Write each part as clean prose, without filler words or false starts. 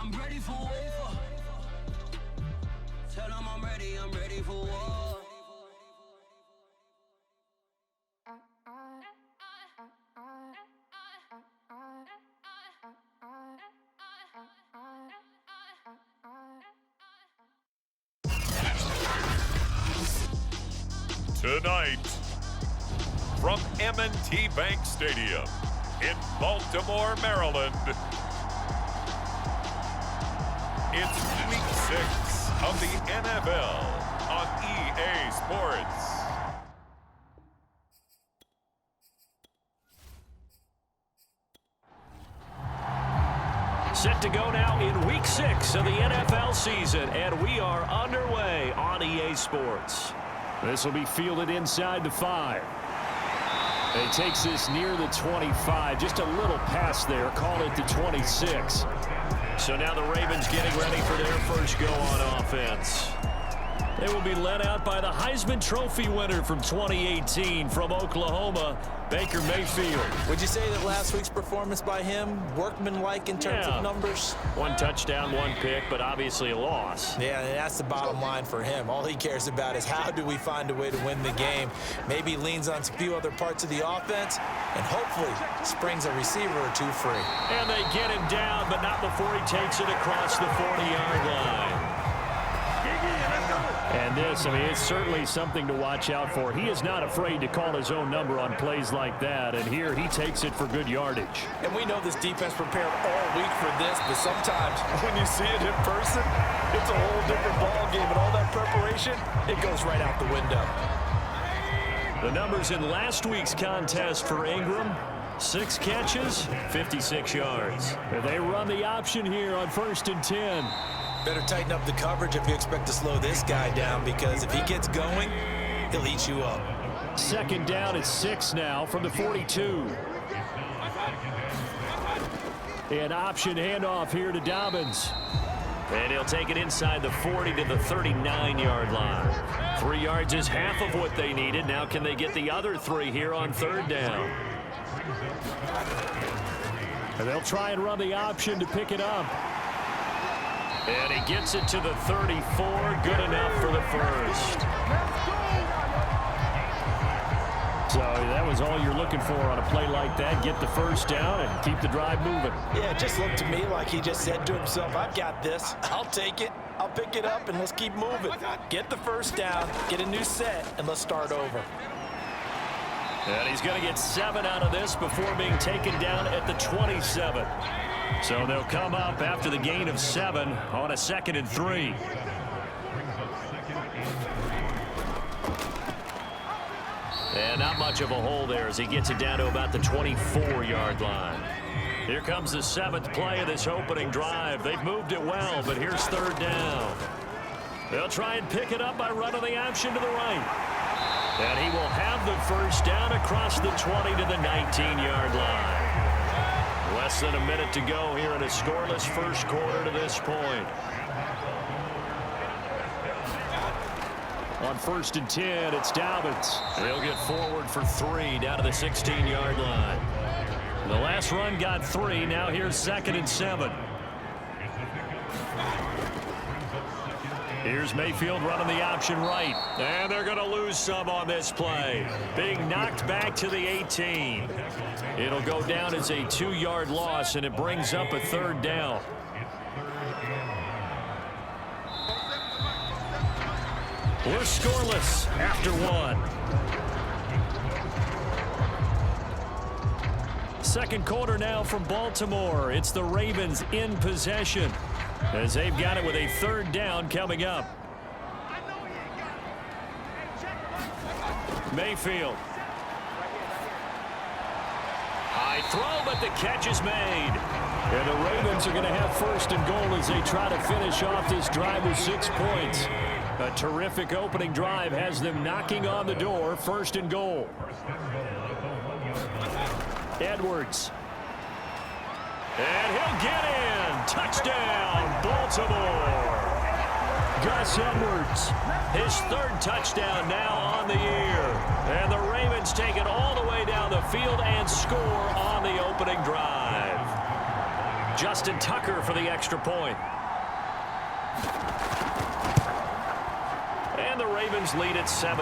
I'm ready for war. Tell them I'm ready for war. Tonight, from M&T Bank Stadium in Baltimore, Maryland, it's Week 6 of the NFL on EA Sports. Set to go now in Week 6 of the NFL season, and we are underway on EA Sports. This will be fielded inside the 5. It takes this near the 25, just a little past there, call it the 26. So now the Ravens getting ready for their first go on offense. They will be led out by the Heisman Trophy winner from 2018 from Oklahoma, Baker Mayfield. Would you say that last week's performance by him, workmanlike in terms of numbers? 1 touchdown, 1 pick, but obviously a loss. Yeah, that's the bottom line for him. All he cares about is how do we find a way to win the game. Maybe leans on a few other parts of the offense, and hopefully springs a receiver or two free. And they get him down, but not before he takes it across the 40-yard line. And this, it's certainly something to watch out for. He is not afraid to call his own number on plays like that, and here he takes it for good yardage. And we know this defense prepared all week for this, but sometimes when you see it in person, it's a whole different ball game, and all that preparation, it goes right out the window. The numbers in last week's contest for Ingram: 6 catches, 56 yards. And they run the option here on 1st and 10. Better tighten up the coverage if you expect to slow this guy down, because if he gets going, he'll eat you up. 2nd down at 6 now from the 42. An option handoff here to Dobbins. And he'll take it inside the 40 to the 39-yard line. 3 yards is half of what they needed. Now can they get the other 3 here on 3rd down? And they'll try and run the option to pick it up. And he gets it to the 34. Good enough for the first. So that was all you're looking for on a play like that. Get the first down and keep the drive moving. Yeah, it just looked to me like he just said to himself, I've got this. I'll take it. I'll pick it up, and let's keep moving. Get the first down, get a new set, and let's start over. And he's going to get 7 out of this before being taken down at the 27. So they'll come up after the gain of 7 on a 2nd and 3. And not much of a hole there as he gets it down to about the 24-yard line. Here comes the 7th play of this opening drive. They've moved it well, but here's 3rd down. They'll try and pick it up by running the option to the right. And he will have the first down across the 20 to the 19-yard line. Less than a minute to go here in a scoreless first quarter to this point. On 1st and 10, it's Dobbins. They'll get forward for 3 down to the 16-yard line. The last run got 3. Now here's 2nd and 7. Here's Mayfield running the option right. And they're going to lose some on this play. Being knocked back to the 18. It'll go down as a 2-yard loss, and it brings up a 3rd down. We're scoreless after 1. 2nd quarter now from Baltimore. It's the Ravens in possession, as they've got it with a 3rd down coming up. Mayfield. High throw, but the catch is made. And the Ravens are going to have 1st and goal as they try to finish off this drive with 6 points. A terrific opening drive has them knocking on the door. 1st and goal. Edwards. And he'll get in. Touchdown, Baltimore. Gus Edwards, his 3rd touchdown now on the year. And the Ravens take it all the way down the field and score on the opening drive. Justin Tucker for the extra point. And the Ravens lead at 7-0.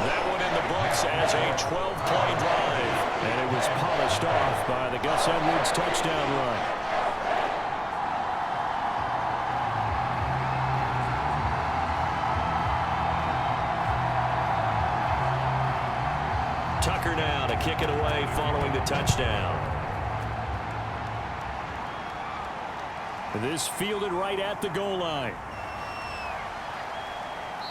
That one in the books as a 12-play drive. And it was polished off by the Gus Edwards touchdown run. Tucker now to kick it away following the touchdown. This fielded right at the goal line.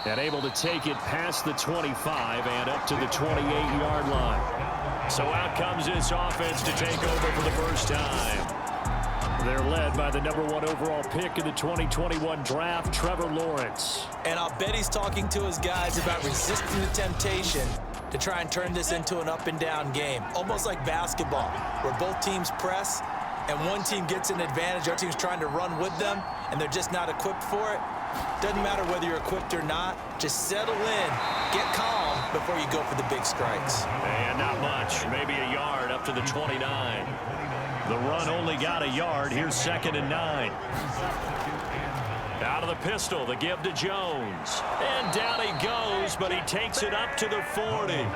And able to take it past the 25 and up to the 28-yard line. So out comes this offense to take over for the first time. They're led by the #1 overall pick in the 2021 draft, Trevor Lawrence. And I'll bet he's talking to his guys about resisting the temptation to try and turn this into an up-and-down game. Almost like basketball, where both teams press, and one team gets an advantage, our team's trying to run with them, and they're just not equipped for it. Doesn't matter whether you're equipped or not. Just settle in, get calm before you go for the big strikes. And not much, maybe a yard up to the 29. The run only got a yard. Here's 2nd and 9. Out of the pistol, the give to Jones. And down he goes, but he takes it up to the 40.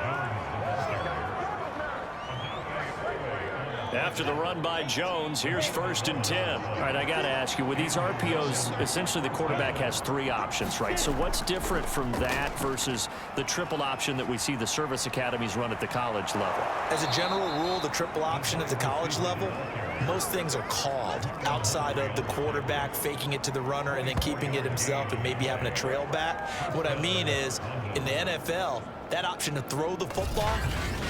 After the run by Jones, here's 1st and 10. All right, I got to ask you, with these RPOs, essentially the quarterback has 3 options, right? So what's different from that versus the triple option that we see the service academies run at the college level? As a general rule, the triple option at the college level, most things are called outside of the quarterback faking it to the runner and then keeping it himself and maybe having a trail back. What I mean is, in the NFL, that option to throw the football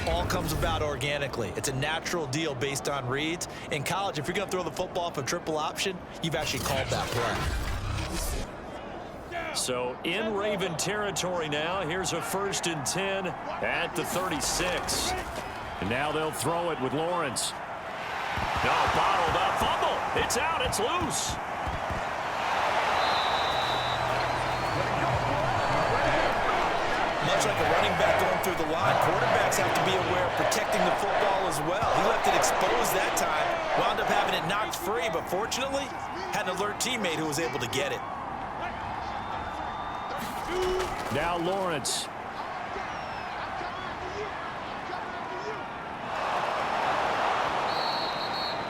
all comes about organically. It's a natural deal based on reads. In college, if you're going to throw the football off a triple option, you've actually called that play. So in Raven territory now, here's a 1st and 10 at the 36. And now they'll throw it with Lawrence. No, bottled up, fumble. It's out, it's loose. Much like a running back going through the line, quarterbacks have to be aware of protecting the football as well. He left it exposed that time, wound up having it knocked free, but fortunately, had an alert teammate who was able to get it. Now Lawrence.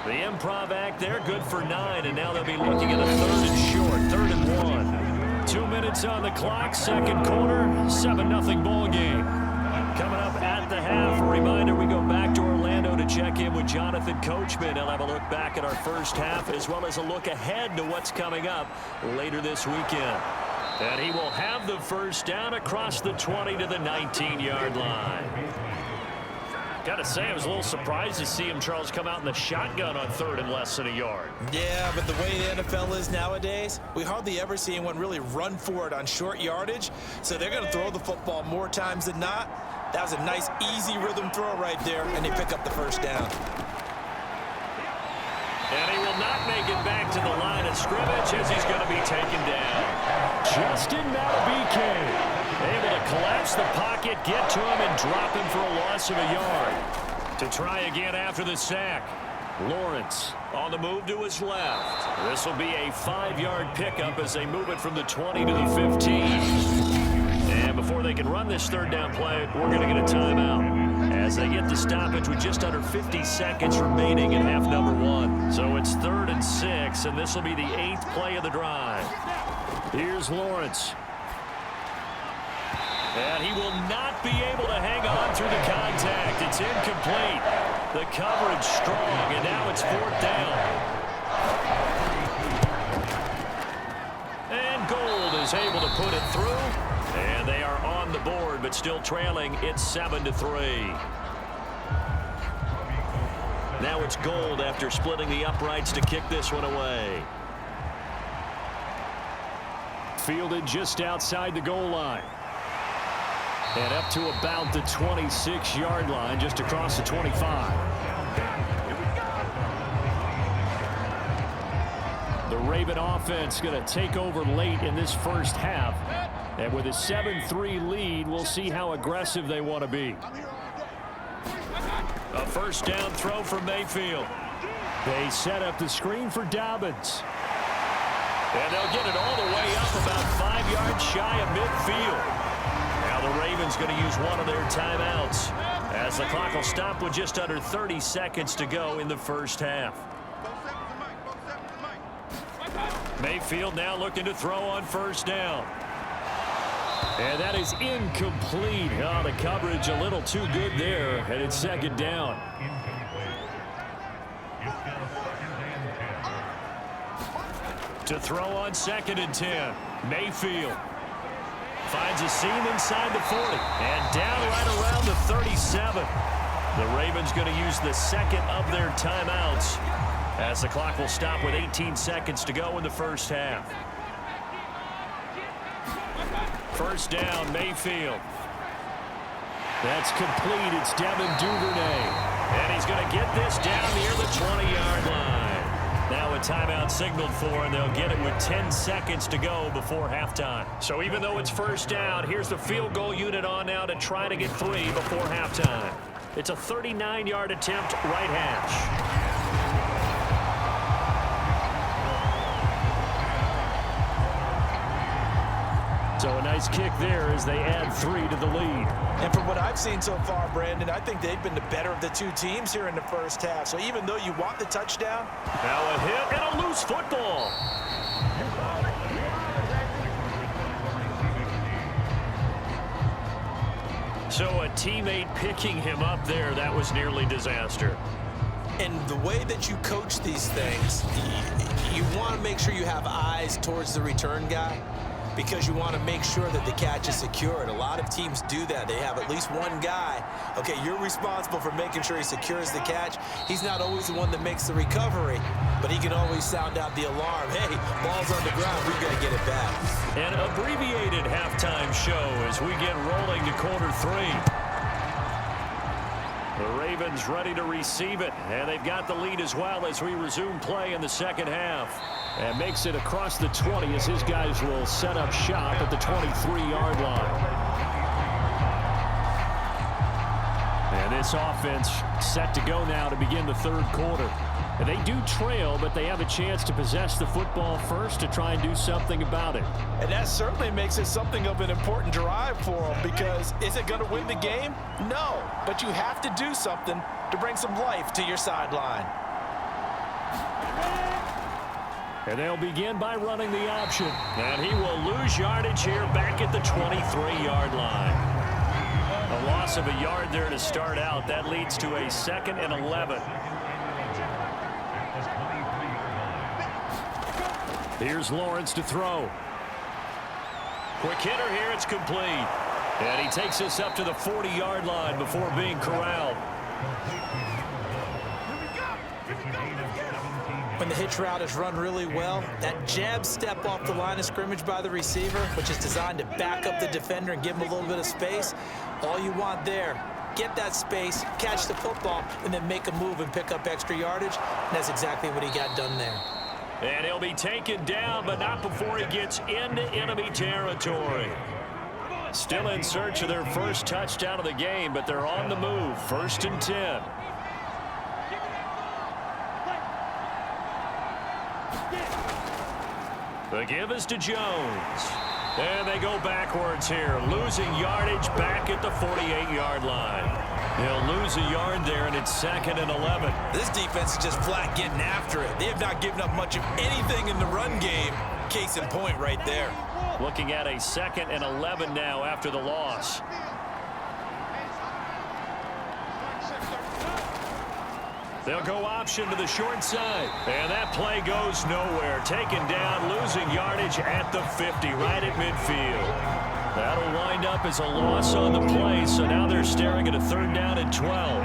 The improv act there, good for 9, and now they'll be looking at a 3rd and short, 3rd and 1. 2 minutes on the clock, 2nd quarter, 7-0 ball game. Coming up at the half, a reminder we go back to Orlando to check in with Jonathan Coachman. He'll have a look back at our first half as well as a look ahead to what's coming up later this weekend. And he will have the first down across the 20 to the 19-yard line. Got to say, I was a little surprised to see him, Charles, come out in the shotgun on 3rd and less than a yard. Yeah, but the way the NFL is nowadays, we hardly ever see anyone really run for it on short yardage. So they're going to throw the football more times than not. That was a nice, easy rhythm throw right there, and they pick up the first down. And he will not make it back to the line of scrimmage as he's going to be taken down. Justin Malabike able to collapse the pocket, get to him, and drop him for a loss of a yard. To try again after the sack. Lawrence on the move to his left. This will be a 5-yard pickup as they move it from the 20 to the 15. And before they can run this 3rd down play, we're going to get a timeout as they get the stoppage with just under 50 seconds remaining in half number 1. So it's 3rd and 6, and this will be the 8th play of the drive. Here's Lawrence. And he will not be able to hang on through the contact. It's incomplete. The coverage strong, and now it's 4th down. And Gold is able to put it through. And they are on the board, but still trailing. It's 7-3. Now it's Gold after splitting the uprights to kick this one away. Fielded just outside the goal line. And up to about the 26-yard line, just across the 25. The Raven offense going to take over late in this first half. And with a 7-3 lead, we'll see how aggressive they want to be. A 1st down throw for Mayfield. They set up the screen for Dobbins. And they'll get it all the way up about 5 yards shy of midfield. Now the Ravens going to use one of their timeouts as the clock will stop with just under 30 seconds to go in the first half. Mayfield now looking to throw on first down. And that is incomplete. Oh, the coverage a little too good there, and it's second down. To throw on 2nd and 10. Mayfield finds a seam inside the 40 and down right around the 37. The Ravens going to use the second of their timeouts as the clock will stop with 18 seconds to go in the first half. First down, Mayfield. That's complete. It's Devin Duvernay. And he's going to get this down near the 20-yard line. Now a timeout signaled for, and they'll get it with 10 seconds to go before halftime. So even though it's first down, here's the field goal unit on now to try to get 3 before halftime. It's a 39-yard attempt, right hash. So a nice kick there as they add 3 to the lead. And from what I've seen so far, Brandon, I think they've been the better of the two teams here in the first half. So even though you want the touchdown. Now a hit and a loose football. So a teammate picking him up there, that was nearly disaster. And the way that you coach these things, you want to make sure you have eyes towards the return guy, because you want to make sure that the catch is secured. A lot of teams do that. They have at least one guy. Okay, you're responsible for making sure he secures the catch. He's not always the one that makes the recovery, but he can always sound out the alarm. Hey, ball's on the ground. We've got to get it back. An abbreviated halftime show as we get rolling to quarter 3. The Ravens ready to receive it, and they've got the lead as well as we resume play in the second half. And makes it across the 20 as his guys will set up shop at the 23-yard line. And this offense set to go now to begin the third quarter. And they do trail, but they have a chance to possess the football first to try and do something about it. And that certainly makes it something of an important drive for them, because is it going to win the game? No, but you have to do something to bring some life to your sideline. And they'll begin by running the option. And he will lose yardage here back at the 23-yard line. A loss of a yard there to start out. That leads to a 2nd and 11. Here's Lawrence to throw. Quick hitter here. It's complete. And he takes us up to the 40-yard line before being corralled. When the hitch route is run really well, that jab step off the line of scrimmage by the receiver, which is designed to back up the defender and give him a little bit of space, all you want there, get that space, catch the football, and then make a move and pick up extra yardage. And that's exactly what he got done there. And he'll be taken down, but not before he gets into enemy territory. Still in search of their first touchdown of the game, but they're on the move. 1st and 10. The give is to Jones. And they go backwards here, losing yardage back at the 48-yard line. They'll lose a yard there, and it's 2nd and 11. This defense is just flat getting after it. They have not given up much of anything in the run game. Case in point right there. Looking at a 2nd and 11 now after the loss. They'll go option to the short side. And that play goes nowhere. Taken down, losing yardage at the 50, right at midfield. That'll wind up as a loss on the play, so now they're staring at a 3rd down and 12.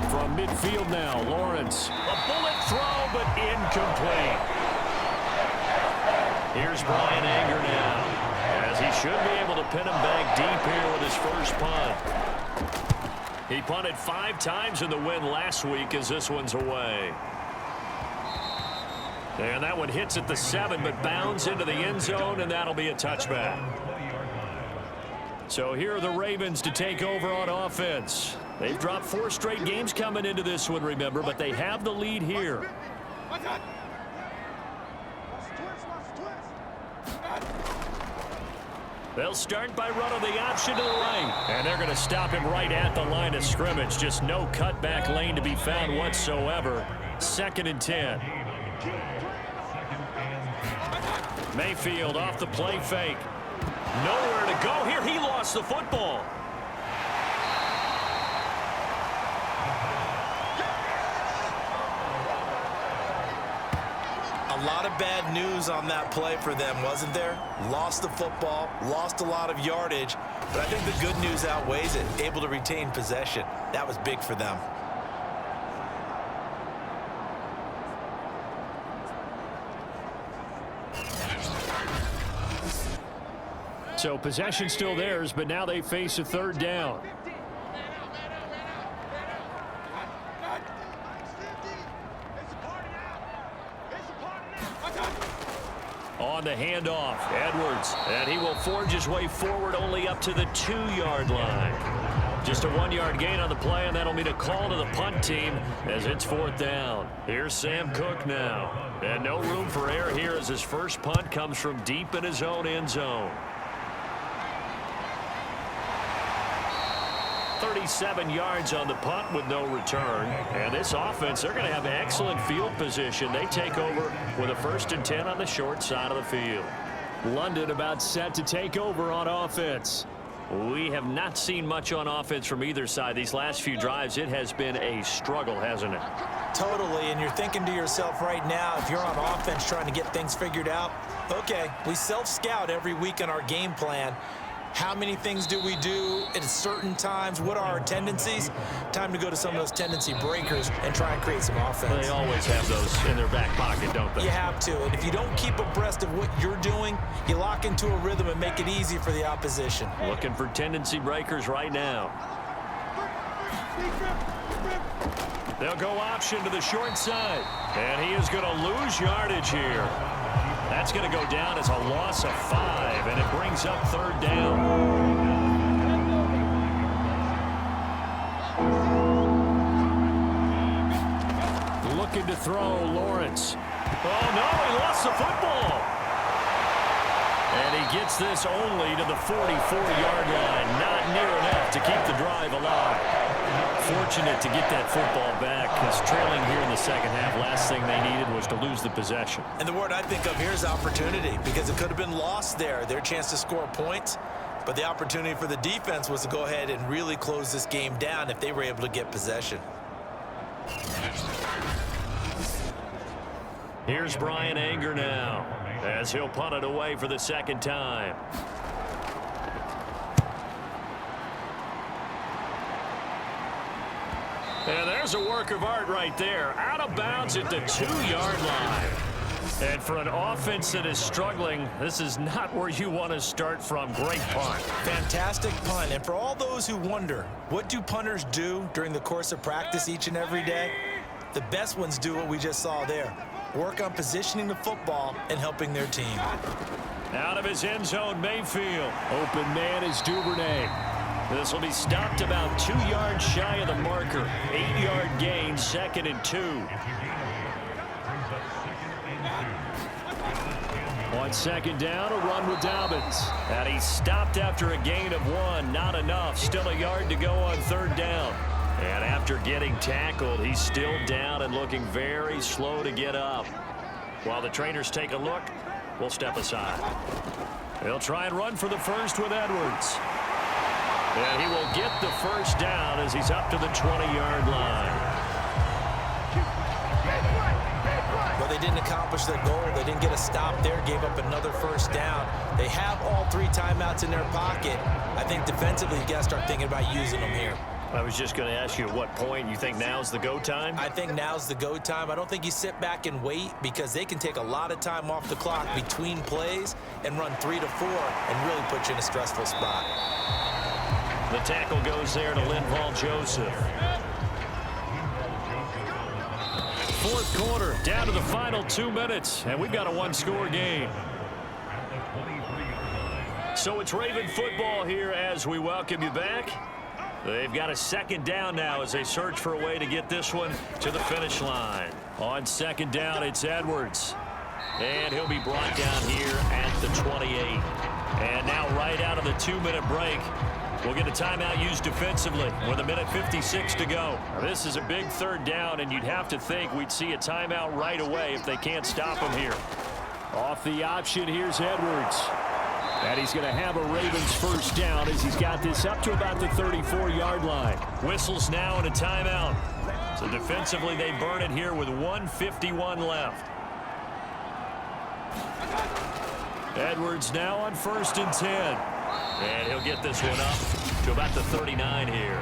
From midfield now, Lawrence. A bullet throw, but incomplete. Here's Brian Anger now, as he should be able to pin him back deep here with his first punt. He punted 5 times in the win last week as this one's away. And that one hits at the 7, but bounds into the end zone, and that'll be a touchback. So here are the Ravens to take over on offense. They've dropped 4 straight games coming into this one, remember, but they have the lead here. They'll start by running the option to the right. And they're going to stop him right at the line of scrimmage. Just no cutback lane to be found whatsoever. 2nd and 10. Mayfield off the play fake. Nowhere to go here. He lost the football. A lot of bad news on that play for them, wasn't there? Lost the football, lost a lot of yardage, but I think the good news outweighs it. Able to retain possession. That was big for them. So possession still theirs, but now they face a 3rd down. On the handoff, Edwards, and he will forge his way forward only up to the 2-yard line. Just a 1-yard gain on the play, and that'll mean a call to the punt team as it's 4th down. Here's Sam Cook now. And no room for error here as his first punt comes from deep in his own end zone. 37 yards on the punt with no return. And this offense, they're going to have excellent field position. They take over with a 1st and 10 on the short side of the field. London about set to take over on offense. We have not seen much on offense from either side. These last few drives, it has been a struggle, hasn't it? Totally, and you're thinking to yourself right now, if you're on offense trying to get things figured out, okay, we self-scout every week on our game plan. How many things do we do at certain times? What are our tendencies? Time to go to some of those tendency breakers and try and create some offense. They always have those in their back pocket, don't they? You have to. And if you don't keep abreast of what you're doing, you lock into a rhythm and make it easy for the opposition. Looking for tendency breakers right now. They'll go option to the short side. And he is going to lose yardage here. That's going to go down as a loss of 5, and it brings up 3rd down. Looking to throw, Lawrence. Oh, no, he lost the football. And he gets this only to the 44-yard line. Not near enough to keep the drive alive. Fortunate to get that football back, because trailing here in the 2nd half, last thing they needed was to lose the possession. And the word I think of here is opportunity, because it could have been lost there, their chance to score points. But the opportunity for the defense was to go ahead and really close this game down if they were able to get possession. Here's Brian Anger now, as he'll punt it away for the 2nd time. And there's a work of art right there. Out of bounds at the 2-yard line. And for an offense that is struggling, this is not where you want to start from. Great punt. Fantastic punt. And for all those who wonder, what do punters do during the course of practice each and every day? The best ones do what we just saw there. Work on positioning the football and helping their team. Out of his end zone, Mayfield. Open man is Duvernay. This will be stopped about 2 yards shy of the marker. 8-yard gain, 2nd and 2. On 2nd down, a run with Dobbins. And he's stopped after a gain of 1. Not enough. Still a yard to go on 3rd down. And after getting tackled, he's still down and looking very slow to get up. While the trainers take a look, we'll step aside. They'll try and run for the 1st with Edwards. And he will get the 1st down as he's up to the 20-yard line. Well, they didn't accomplish their goal. They didn't get a stop there, gave up another 1st down. They have all 3 timeouts in their pocket. I think defensively, you got to start thinking about using them here. I was just going to ask you at what point you think now's the go time? I think now's the go time. I don't think you sit back and wait, because they can take a lot of time off the clock between plays and run 3 to 4 and really put you in a stressful spot. The tackle goes there to Linval Joseph. 4th quarter, down to the final 2 minutes, and we've got a 1-score game. So it's Raven football here as we welcome you back. They've got a second down now as they search for a way to get this one to the finish line. On second down, it's Edwards. And he'll be brought down here at the 28. And now right out of the 2-minute break, we'll get a timeout used defensively with 1:56 to go. Now, this is a big third down, and you'd have to think we'd see a timeout right away if they can't stop him here. Off the option, here's Edwards. And he's going to have a Ravens first down as he's got this up to about the 34-yard line. Whistles now and a timeout. So defensively, they burn it here with 1:51 left. Edwards now on 1st and 10. And he'll get this one up to about the 39 here.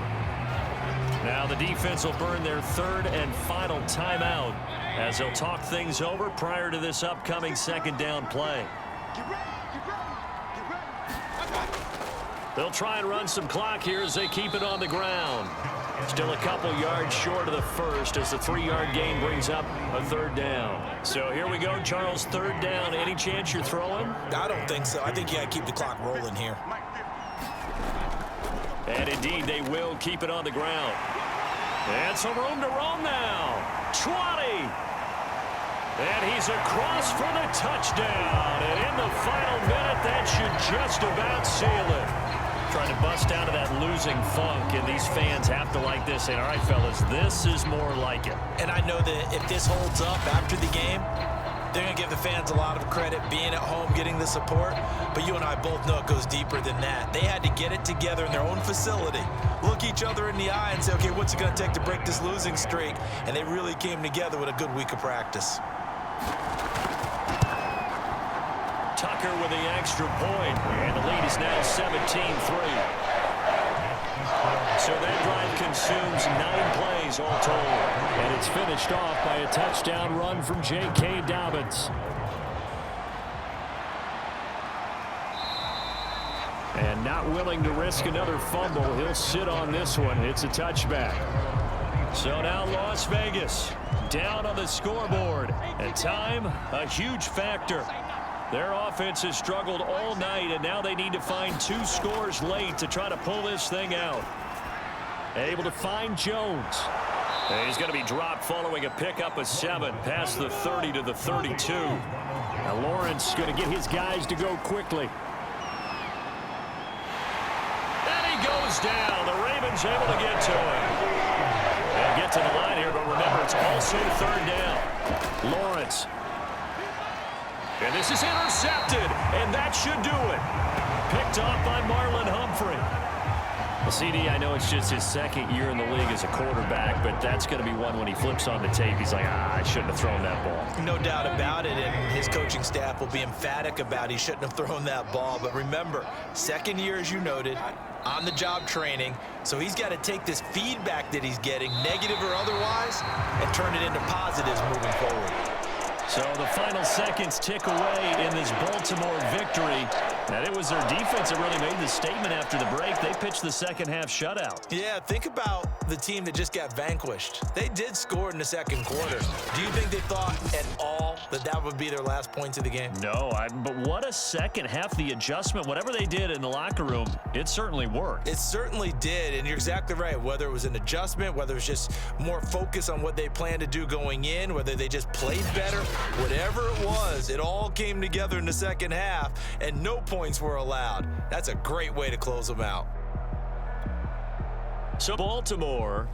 Now the defense will burn their third and final timeout as they'll talk things over prior to this upcoming second down play. They'll try and run some clock here as they keep it on the ground. Still a couple yards short of the first as the 3-yard gain brings up a third down. So here we go, Charles, third down. Any chance you're throwing? I don't think so. I think you got to keep the clock rolling here. And indeed, they will keep it on the ground. And some room to roam now. 20. And he's across for the touchdown. And in the final minute, that should just about seal it. Trying to bust out of that losing funk, and these fans have to like this. And all right, fellas, this is more like it. And I know that if this holds up after the game, they're going to give the fans a lot of credit being at home, getting the support. But you and I both know it goes deeper than that. They had to get it together in their own facility, look each other in the eye and say, okay, what's it going to take to break this losing streak? And they really came together with a good week of practice. Tucker with the extra point, and the lead is now 17-3. So that drive consumes 9 plays all told. And it's finished off by a touchdown run from J.K. Dobbins. And not willing to risk another fumble, he'll sit on this one. It's a touchback. So now Las Vegas down on the scoreboard. And time, a huge factor. Their offense has struggled all night, and now they need to find 2 scores late to try to pull this thing out. Able to find Jones. And he's going to be dropped following a pickup of 7 past the 30 to the 32. Now Lawrence going to get his guys to go quickly. And he goes down. The Ravens able to get to him. And get to the line here, but remember, it's also third down. Lawrence. And this is intercepted, and that should do it. Picked off by Marlon Humphrey. Well, CD, I know it's just his second year in the league as a quarterback, but that's going to be one when he flips on the tape. He's like, I shouldn't have thrown that ball. No doubt about it, and his coaching staff will be emphatic about he shouldn't have thrown that ball. But remember, second year, as you noted, on-the-job training, so he's got to take this feedback that he's getting, negative or otherwise, and turn it into positives moving forward. So the final seconds tick away in this Baltimore victory. And it was their defense that really made the statement after the break. They pitched the second half shutout. Yeah, think about the team that just got vanquished. They did score in the second quarter. Do you think they thought at all that that would be their last points of the game? No, but what a second half. The adjustment, whatever they did in the locker room, it certainly worked. It certainly did, and you're exactly right. Whether it was an adjustment, whether it was just more focus on what they planned to do going in, whether they just played better, whatever it was, it all came together in the second half, and no points were allowed. That's a great way to close them out. So Baltimore